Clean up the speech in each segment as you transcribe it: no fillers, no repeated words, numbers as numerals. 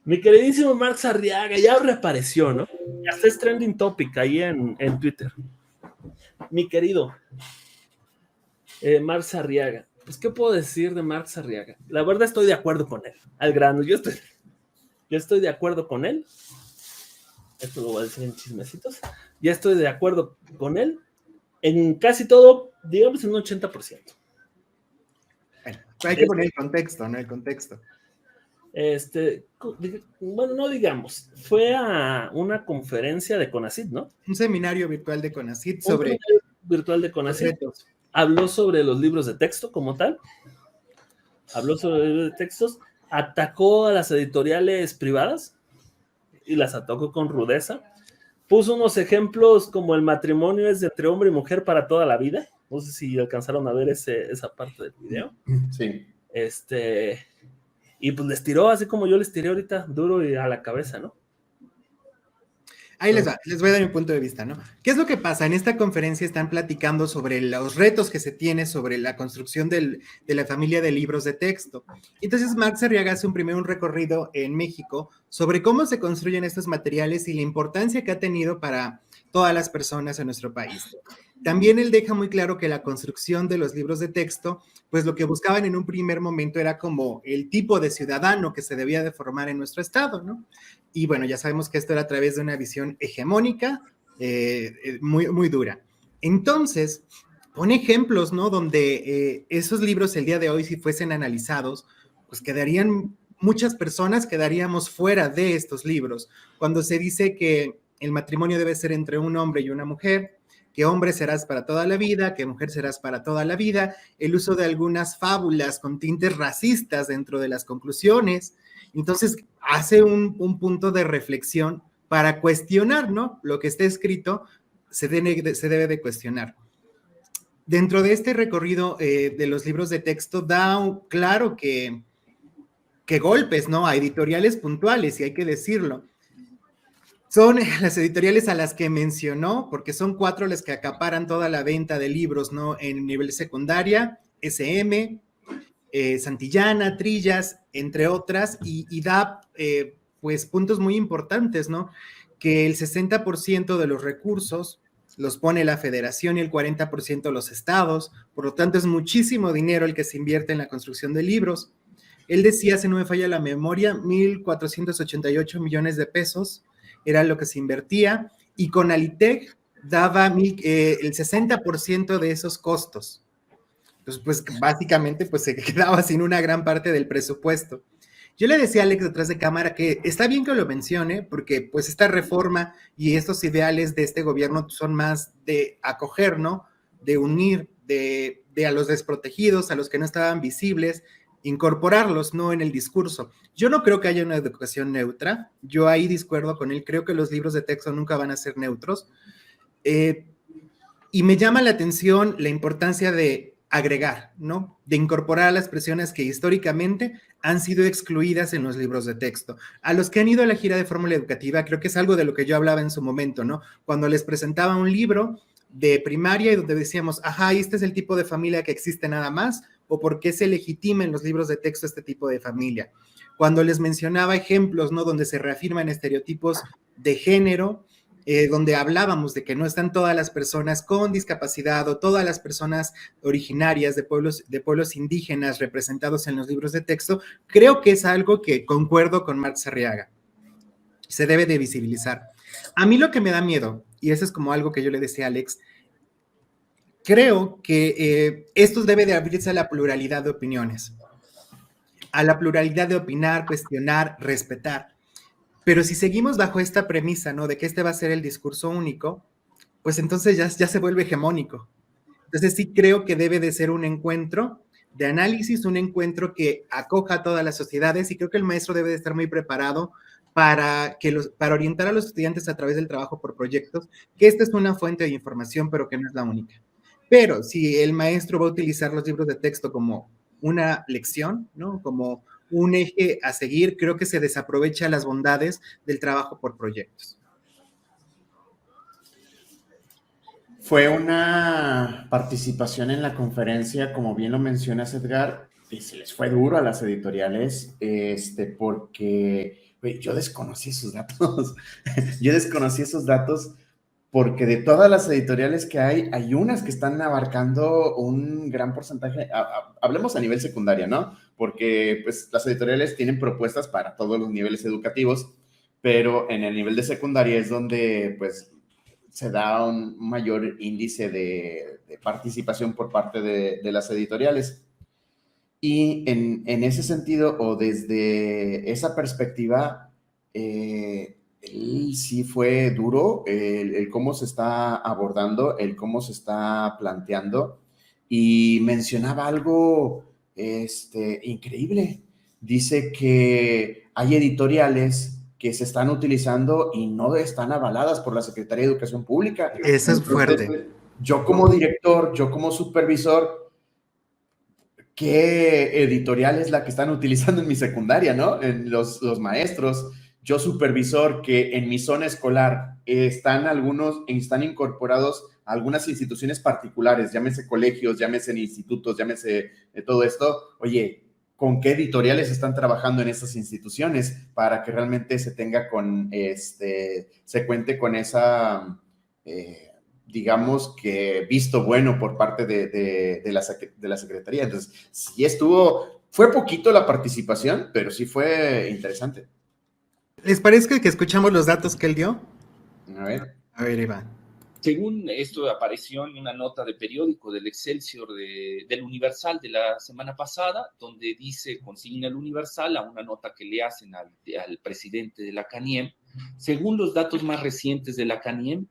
Mi queridísimo Marx Arriaga ya reapareció, ¿no? Ya está es trending topic ahí en Twitter. Mi querido Marx Arriaga. Pues, ¿qué puedo decir de Marx Arriaga? La verdad estoy de acuerdo con él. Al grano, yo estoy de acuerdo con él. Esto lo voy a decir en chismecitos. Ya estoy de acuerdo con él en casi todo, digamos en un 80%. Bueno, hay que poner el contexto, ¿no? El contexto. Bueno, no digamos, fue a una conferencia de CONACYT, ¿no? Un seminario virtual de CONACYT Un sobre seminario virtual de los CONACYT. retos. Habló sobre los libros de texto como tal, habló sobre los libros de textos, atacó a las editoriales privadas y las atacó con rudeza. Puso unos ejemplos como el matrimonio es entre hombre y mujer para toda la vida. No sé si alcanzaron a ver esa parte del video. Sí. Y pues les tiró así como yo les tiré ahorita, duro y a la cabeza, ¿no? Ahí les voy a dar mi punto de vista, ¿no? ¿Qué es lo que pasa? En esta conferencia están platicando sobre los retos que se tiene sobre la construcción de la familia de libros de texto. Entonces Marx Arriaga hace un recorrido en México sobre cómo se construyen estos materiales y la importancia que ha tenido para todas las personas en nuestro país. También él deja muy claro que la construcción de los libros de texto, pues lo que buscaban en un primer momento era como el tipo de ciudadano que se debía de formar en nuestro estado, ¿no? Y bueno, ya sabemos que esto era a través de una visión hegemónica muy, muy dura. Entonces, pone ejemplos, ¿no? Donde esos libros el día de hoy, si fuesen analizados, pues muchas personas quedaríamos fuera de estos libros. Cuando se dice que el matrimonio debe ser entre un hombre y una mujer, que hombre serás para toda la vida, que mujer serás para toda la vida, el uso de algunas fábulas con tintes racistas dentro de las conclusiones. Entonces, hace un punto de reflexión para cuestionar, ¿no? Lo que está escrito se debe de cuestionar. Dentro de este recorrido de los libros de texto, claro que golpes, ¿no? A editoriales puntuales, y hay que decirlo. Son las editoriales a las que mencionó, porque son 4 las que acaparan toda la venta de libros, ¿no? En nivel secundaria, SM, Santillana, Trillas, entre otras, y da pues puntos muy importantes, ¿no? Que el 60% de los recursos los pone la federación y el 40% los estados, por lo tanto es muchísimo dinero el que se invierte en la construcción de libros. Él decía, si no me falla la memoria, 1,488 millones de pesos era lo que se invertía, y Conalitec daba el 60% de esos costos. Entonces, pues básicamente pues se quedaba sin una gran parte del presupuesto. Yo le decía a Alex detrás de cámara que está bien que lo mencione, porque pues esta reforma y estos ideales de este gobierno son más de acoger, ¿no? De unir, de a los desprotegidos, a los que no estaban visibles, incorporarlos, ¿no? En el discurso. Yo no creo que haya una educación neutra, yo ahí discuerdo con él, creo que los libros de texto nunca van a ser neutros, y me llama la atención la importancia de agregar, ¿no? De incorporar a las personas que históricamente han sido excluidas en los libros de texto. A los que han ido a la gira de fórmula educativa, creo que es algo de lo que yo hablaba en su momento, ¿no? Cuando les presentaba un libro de primaria y donde decíamos, ajá, este es el tipo de familia que existe nada más, o por qué se legitima en los libros de texto este tipo de familia. Cuando les mencionaba ejemplos, ¿no? Donde se reafirman estereotipos de género, donde hablábamos de que no están todas las personas con discapacidad o todas las personas originarias de pueblos indígenas representados en los libros de texto, creo que es algo que concuerdo con Marx Arriaga. Se debe de visibilizar. A mí lo que me da miedo, y eso es como algo que yo le decía a Alex, creo que esto debe de abrirse a la pluralidad de opiniones, a la pluralidad de opinar, cuestionar, respetar. Pero si seguimos bajo esta premisa, ¿no? De que este va a ser el discurso único, pues entonces ya se vuelve hegemónico. Entonces sí creo que debe de ser un encuentro de análisis, un encuentro que acoja a todas las sociedades, y creo que el maestro debe de estar muy preparado para orientar a los estudiantes a través del trabajo por proyectos, que esta es una fuente de información, pero que no es la única. Pero si el maestro va a utilizar los libros de texto como una lección, ¿no? Como un eje a seguir, creo que se desaprovecha las bondades del trabajo por proyectos. Fue una participación en la conferencia, como bien lo mencionas, Edgar, se les fue duro a las editoriales, porque yo desconocí esos datos. Yo desconocí esos datos porque de todas las editoriales que hay unas que están abarcando un gran porcentaje, hablemos a nivel secundaria, ¿no? Porque pues las editoriales tienen propuestas para todos los niveles educativos, pero en el nivel de secundaria es donde pues se da un mayor índice de participación por parte de las editoriales. Y en ese sentido, o desde esa perspectiva, él sí fue duro el cómo se está abordando, el cómo se está planteando, y mencionaba algo increíble. Dice que hay editoriales que se están utilizando y no están avaladas por la Secretaría de Educación Pública. Eso es fuerte. Entonces, yo como director, yo como supervisor, ¿qué editorial es la que están utilizando en mi secundaria, no? En los maestros. Yo supervisor que en mi zona escolar están incorporados a algunas instituciones particulares, llámese colegios, llámese institutos, llámese todo esto. Oye, ¿con qué editoriales están trabajando en estas instituciones para que realmente se tenga se cuente con esa digamos que visto bueno por parte de la Secretaría? Entonces, sí fue poquito la participación, pero sí fue interesante. ¿Les parece que escuchamos los datos que él dio? A ver, Iván. Según esto apareció en una nota de periódico del Excelsior del Universal de la semana pasada, donde dice, consigna el Universal a una nota que le hacen al presidente de la CANIEM. Según los datos más recientes de la CANIEM,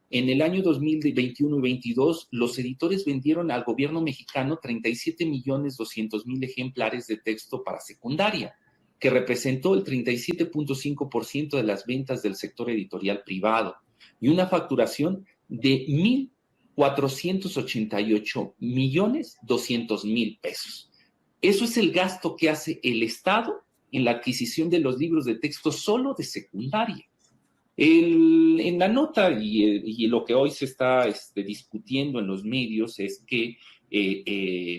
en el año 2021 y 22, los editores vendieron al gobierno mexicano 37.200.000 ejemplares de texto para secundaria, que representó el 37.5% de las ventas del sector editorial privado, y una facturación de 1,488,200,000 pesos. Eso es el gasto que hace el Estado en la adquisición de los libros de texto solo de secundaria. En la nota y lo que hoy se está discutiendo en los medios es que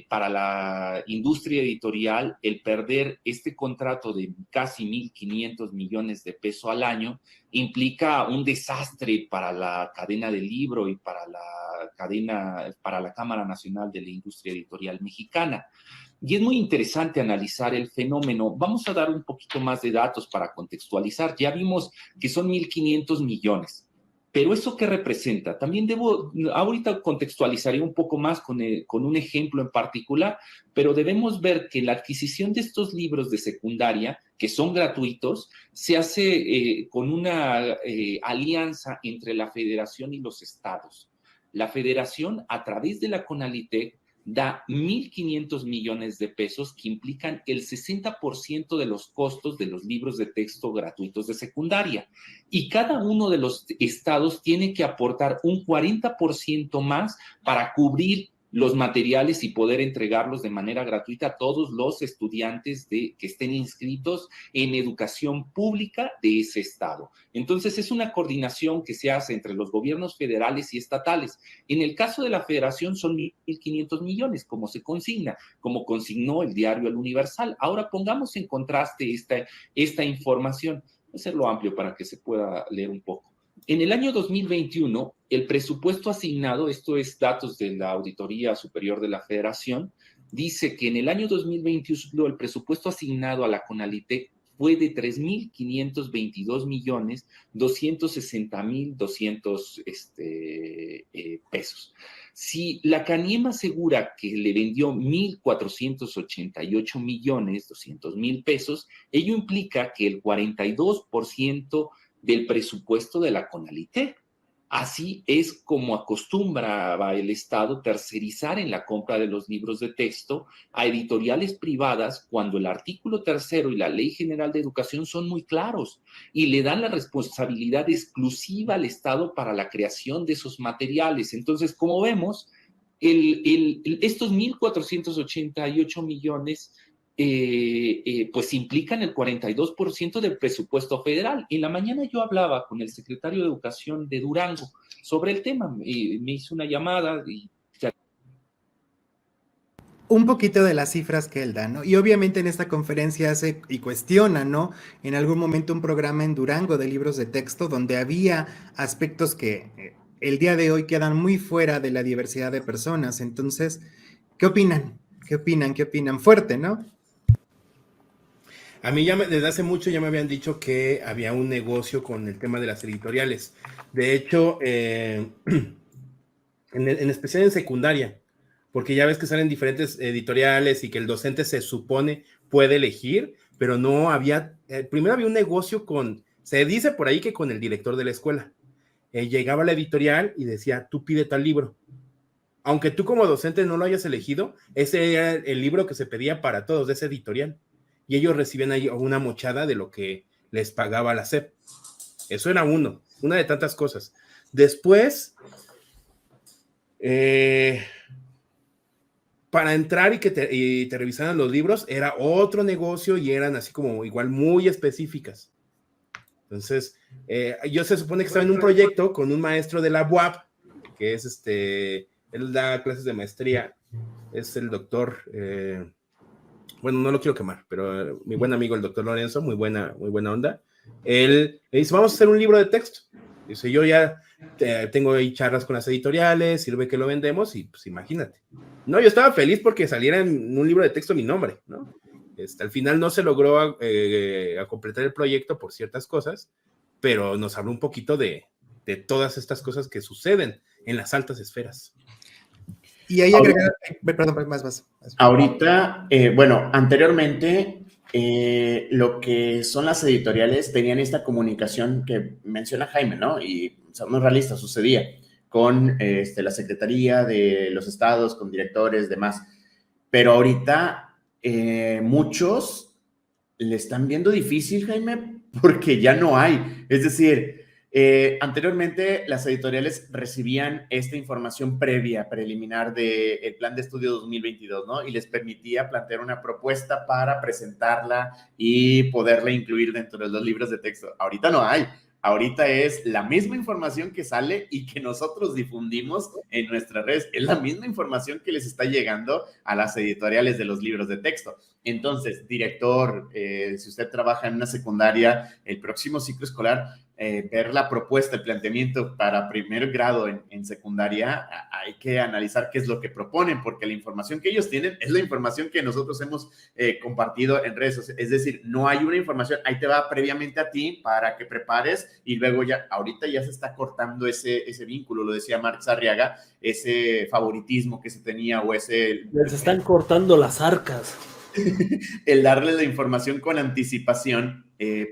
para la industria editorial el perder este contrato de casi 1.500 millones de pesos al año implica un desastre para la cadena del libro y para la Cámara Nacional de la Industria Editorial Mexicana. Y es muy interesante analizar el fenómeno. Vamos a dar un poquito más de datos para contextualizar. Ya vimos que son 1.500 millones. Pero ¿eso qué representa? También ahorita contextualizaré un poco más con un ejemplo en particular, pero debemos ver que la adquisición de estos libros de secundaria, que son gratuitos, se hace con una alianza entre la Federación y los estados. La Federación, a través de la CONALITEC, da 1.500 millones de pesos que implican el 60% de los costos de los libros de texto gratuitos de secundaria. Y cada uno de los estados tiene que aportar un 40% más para cubrir los materiales y poder entregarlos de manera gratuita a todos los estudiantes que estén inscritos en educación pública de ese estado. Entonces, es una coordinación que se hace entre los gobiernos federales y estatales. En el caso de la federación son 1.500 millones, como se consigna, como consignó el diario El Universal. Ahora pongamos en contraste esta información. Voy a hacerlo amplio para que se pueda leer un poco. En el año 2021, el presupuesto asignado, esto es datos de la Auditoría Superior de la Federación, dice que en el año 2021 el presupuesto asignado a la CONALITEC fue de 3.522.260.200 pesos. Si la CANIEM asegura que le vendió 1.488.200.000 pesos, ello implica que el 42% del presupuesto de la CONALITEC. Así es como acostumbraba el Estado tercerizar en la compra de los libros de texto a editoriales privadas cuando el artículo 3 y la Ley General de Educación son muy claros y le dan la responsabilidad exclusiva al Estado para la creación de esos materiales. Entonces, como vemos, estos 1.488 millones pues implican el 42% del presupuesto federal. En la mañana yo hablaba con el secretario de Educación de Durango sobre el tema, me hizo una llamada y... un poquito de las cifras que él da, ¿no? Y obviamente en esta conferencia hace y cuestiona, ¿no? En algún momento un programa en Durango de libros de texto donde había aspectos que el día de hoy quedan muy fuera de la diversidad de personas. Entonces, ¿qué opinan? ¿Qué opinan? ¿Qué opinan? Fuerte, ¿no? A mí desde hace mucho ya me habían dicho que había un negocio con el tema de las editoriales. De hecho, en especial en secundaria, porque ya ves que salen diferentes editoriales y que el docente se supone puede elegir, pero no había, primero había un negocio se dice por ahí que con el director de la escuela. Llegaba la editorial y decía, tú pide tal libro. Aunque tú como docente no lo hayas elegido, ese era el libro que se pedía para todos de esa editorial. Y ellos recibían ahí una mochada de lo que les pagaba la SEP. Eso era una de tantas cosas. Después, para entrar y que te revisaran los libros, era otro negocio y eran así como igual muy específicas. Entonces, yo se supone que estaba en un proyecto con un maestro de la UAP, que es él da clases de maestría, es el doctor, bueno, no lo quiero quemar, pero mi buen amigo el doctor Lorenzo, muy buena onda, él le dice, vamos a hacer un libro de texto. Dice, yo ya tengo ahí charlas con las editoriales, sirve que lo vendemos y pues imagínate. No, yo estaba feliz porque saliera en un libro de texto mi nombre, ¿no? Al final no se logró a completar el proyecto por ciertas cosas, pero nos habló un poquito de todas estas cosas que suceden en las altas esferas. Y ahí agregar, perdón, más. Ahorita, bueno, anteriormente, lo que son las editoriales tenían esta comunicación que menciona Jaime, ¿no? Y somos realistas, sucedía con la Secretaría de los estados, con directores, demás. Pero ahorita muchos le están viendo difícil, Jaime, porque ya no hay. Es decir, anteriormente las editoriales recibían esta información previa, preliminar del plan de estudio 2022, ¿no? Y les permitía plantear una propuesta para presentarla y poderla incluir dentro de los libros de texto. Ahorita no hay. Ahorita es la misma información que sale y que nosotros difundimos en nuestras redes. Es la misma información que les está llegando a las editoriales de los libros de texto. Entonces, director, si usted trabaja en una secundaria, el próximo ciclo escolar, ver la propuesta, el planteamiento para primer grado en secundaria, hay que analizar qué es lo que proponen, porque la información que ellos tienen es la información que nosotros hemos compartido en redes sociales. Es decir, no hay una información, ahí te va previamente a ti para que prepares y luego ya, ahorita ya se está cortando ese vínculo, lo decía Marx Arriaga, ese favoritismo que se tenía o ese... Les están cortando las arcas. El darle la información con anticipación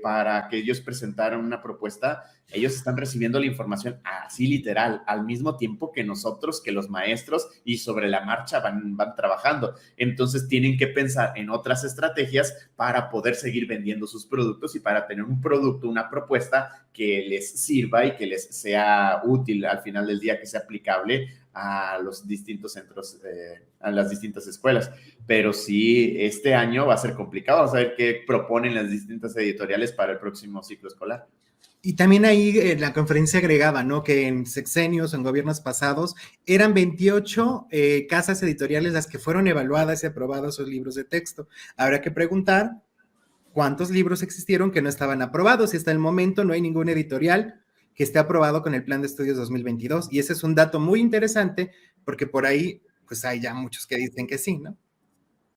para que ellos presentaran una propuesta, ellos están recibiendo la información así literal, al mismo tiempo que nosotros, que los maestros, y sobre la marcha van trabajando. Entonces tienen que pensar en otras estrategias para poder seguir vendiendo sus productos y para tener un producto, una propuesta que les sirva y que les sea útil al final del día, que sea aplicable a los distintos centros, a las distintas escuelas. Pero sí, este año va a ser complicado. Vamos a ver qué proponen las distintas editoriales para el próximo ciclo escolar. Y también ahí en la conferencia agregaba, ¿no? Que en sexenios, en gobiernos pasados, eran 28 casas editoriales las que fueron evaluadas y aprobados sus libros de texto. Habrá que preguntar cuántos libros existieron que no estaban aprobados y hasta el momento no hay ningún editorial que esté aprobado con el Plan de Estudios 2022. Y ese es un dato muy interesante porque por ahí, pues hay ya muchos que dicen que sí, ¿no?